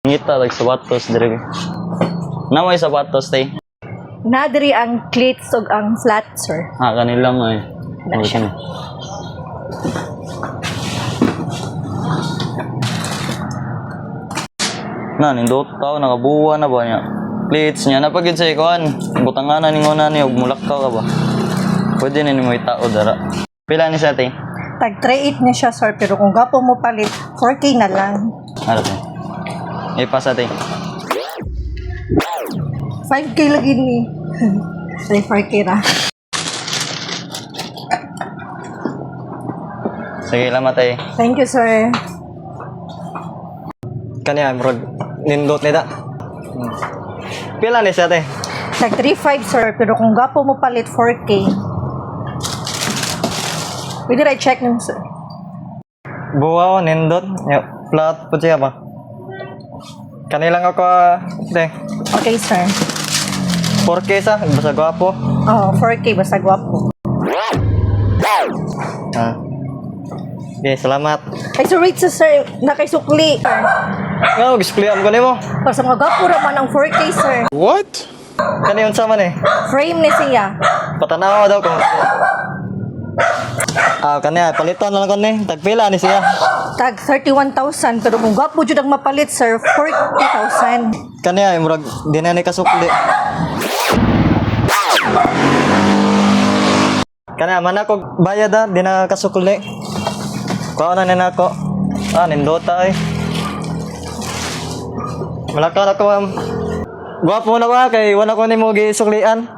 Ngita, sapatos, dire. Namoy sapatos, tay. Nadiri ang cleats ug ang flat, sir. Kanilang ay. Na siya. Nindot tao, nakabuwa na ba niya? Plates niya, napagid sa ikuan. Butanganan ni nguna niya, mulakaw ka ba? Pwede na ni mo itao, dara. Pila ni sa ate? Tag 3.8 niya siya, sir, pero kung gapo mo palit, 4K na lang. Ano ate? Ipas ate. 5K lagi ni. Say 4K ra. Sige, lamat ate. Thank you, sir. Kanya, murag nindot nita. Pila ni siya, te? Tag 3.5, sir, pero kung gapo mo palit, 4K. Pwede ra check nyo, sir. Buwa ko, nindot. Flat po siya ba? Kanilang ako, te. Okay, sir. 4K sa, basta gwapo. Oh, 4K, basta gwapo. Okay, salamat. Ay, sir, wait, sir. Nakaisukli, sir. Nga, gisklian ko ni mo. Para sa mga gapo raman ang 4K, sir. What? Kani yung sama ni. Frame ni siya. Patanawa daw kung... kanya, palitan na lang ko ni. Tagpila ni siya. Tag 31,000, pero kung gapo jud ang mapalit, sir, 40,000. Kanya, murag, di na ni kasukli. Kanya, man ako bayad di na kasukli. Kuha na nina ako. Nindota eh. Malakaw na ko, ma'am. Gwapo na ba? Kay wala ko ni mo gisuklian.